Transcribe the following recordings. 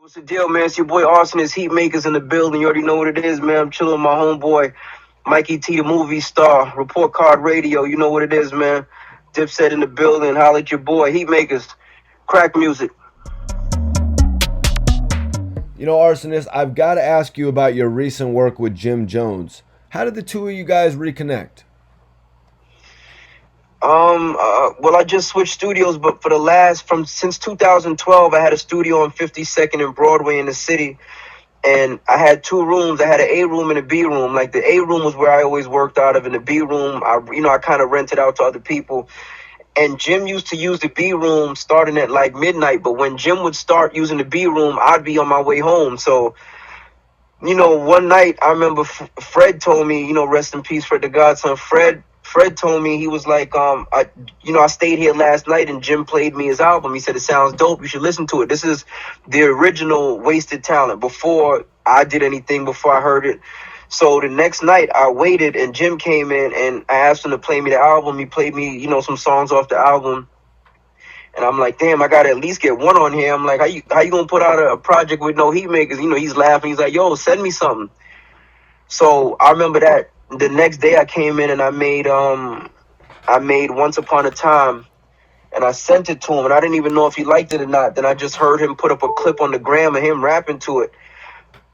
What's the deal, man? It's your boy Rsonist, Heatmakerz in the building. You already know what it is, man. I'm chilling with my homeboy, Mikey T, the movie star. Report Card Radio, you know what it is, man. Dipset in the building. Holla at your boy, Heatmakerz. Crack music. You know, Arsonist, I've got to ask you about your recent work with Jim Jones. How did the two of you guys reconnect? Well, I just switched studios, but since 2012, I had a studio on 52nd and Broadway in the city. And I had two rooms. I had an A room and a B room. Like the A room was where I always worked out of, and the B room, I kind of rented out to other people. And Jim used to use the B room starting at like midnight. But when Jim would start using the B room, I'd be on my way home. So, one night I remember Fred told me, rest in peace, Fred the Godson. Fred told me, he was like, I stayed here last night and Jim played me his album. He said, it sounds dope. You should listen to it. This is the original Wasted Talent before I did anything, before I heard it. So the next night I waited and Jim came in and I asked him to play me the album. He played me, some songs off the album. And I'm like, damn, I got to at least get one on here. I'm like, how you going to put out a project with no Heatmakerz? He's laughing. He's like, yo, send me something. So I remember that. The next day I came in and I made Once Upon a Time, and I sent it to him, and I didn't even know if he liked it or not. Then I just heard him put up a clip on the gram of him rapping to it,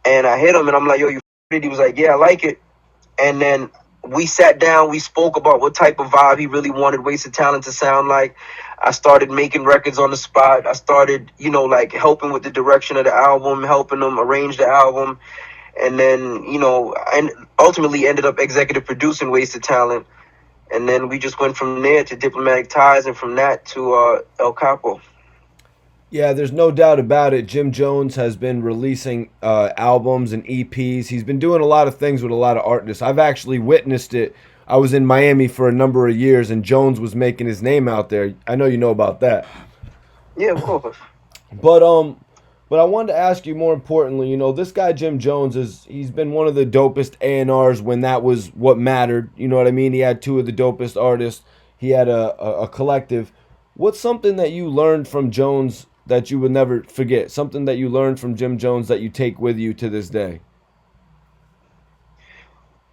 and I hit him and I'm like, yo, you it? He was like, yeah, I like it. And then we sat down, we spoke about what type of vibe he really wanted Wasted Talent to sound like. I started making records on the spot. I started, helping with the direction of the album, helping him arrange the album. And then, and ultimately ended up executive producing Wasted Talent. And then we just went from there to Diplomatic Ties, and from that to El Capo. Yeah, there's no doubt about it. Jim Jones has been releasing albums and EPs. He's been doing a lot of things with a lot of artists. I've actually witnessed it. I was in Miami for a number of years, and Jones was making his name out there. I know you know about that. Yeah, of course. But I wanted to ask you more importantly, this guy Jim Jones he's been one of the dopest A&Rs when that was what mattered. You know what I mean? He had two of the dopest artists. He had a collective. What's something that you learned from Jones that you would never forget? Something that you learned from Jim Jones that you take with you to this day?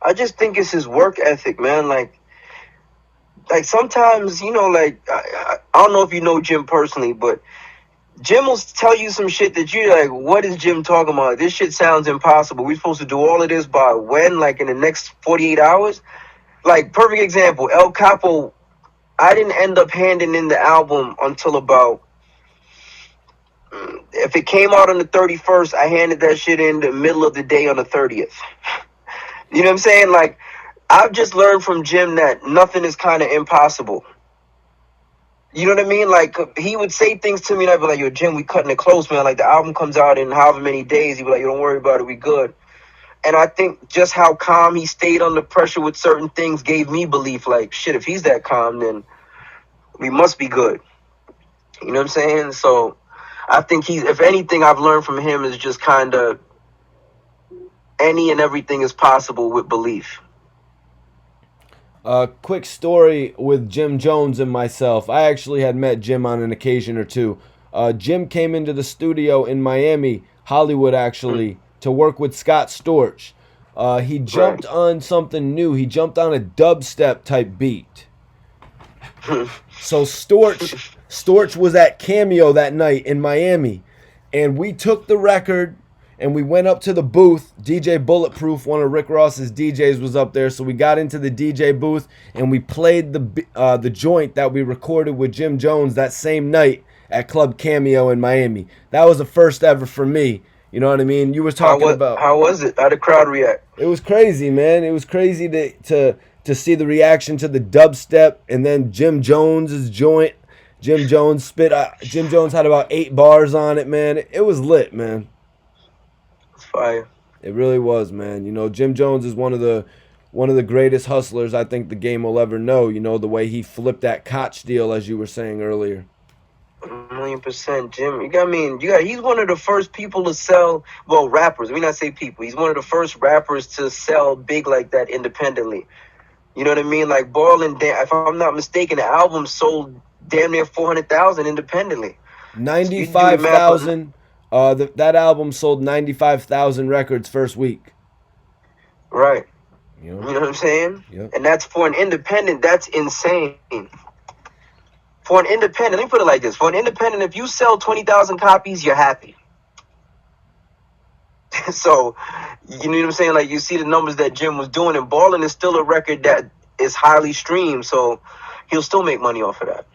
I just think it's his work ethic, man. Like sometimes, I don't know if you know Jim personally, but Jim will tell you some shit that you're like, what is Jim talking about? This shit sounds impossible. We're supposed to do all of this by when? Like in the next 48 hours? Like, perfect example, El Capo, I didn't end up handing in the album until about, if it came out on the 31st, I handed that shit in the middle of the day on the 30th. You know what I'm saying? Like, I've just learned from Jim that nothing is kind of impossible. You know what I mean? Like, he would say things to me and I'd be like, yo, Jim, we cutting it close, man. Like, the album comes out in however many days. He'd be like, yo, don't worry about it. We good. And I think just how calm he stayed under pressure with certain things gave me belief. Like, shit, if he's that calm, then we must be good. You know what I'm saying? So I think if anything I've learned from him is just kind of any and everything is possible with belief. Quick story with Jim Jones and myself. I actually had met Jim on an occasion or two. Jim came into the studio in Miami, Hollywood actually, to work with Scott Storch. He jumped on something new. He jumped on a dubstep type beat. So Storch was at Cameo that night in Miami, and we took the record and we went up to the booth. DJ Bulletproof, one of Rick Ross's DJs, was up there, so we got into the DJ booth and we played the joint that we recorded with Jim Jones that same night at Club Cameo in Miami. That was the first ever for me. You know what I mean? You were talking about how was it? How did the crowd react? It was crazy, man. It was crazy to see the reaction to the dubstep, and then Jim Jones's joint. Jim Jones Jim Jones had about 8 bars on it, man. It was lit, man. Fire. It really was, man. Jim Jones is one of the greatest hustlers I think the game will ever know. The way he flipped that Koch deal, as you were saying earlier. 1,000,000%, Jim. He's one of the first people to sell, well, rappers. We not say people. He's one of the first rappers to sell big like that independently. You know what I mean? Like Ball and if I'm not mistaken, the album sold damn near 400,000 independently. 95,000 That album sold 95,000 records first week. Right. You You know? know what I'm saying? Yep. And that's for an independent. That's insane. For an independent, let me put it like this: for an independent, if you sell 20,000 copies, you're happy. So, you know what I'm saying? Like, you see the numbers that Jim was doing, and Ballin' is still a record that is highly streamed. So, he'll still make money off of that.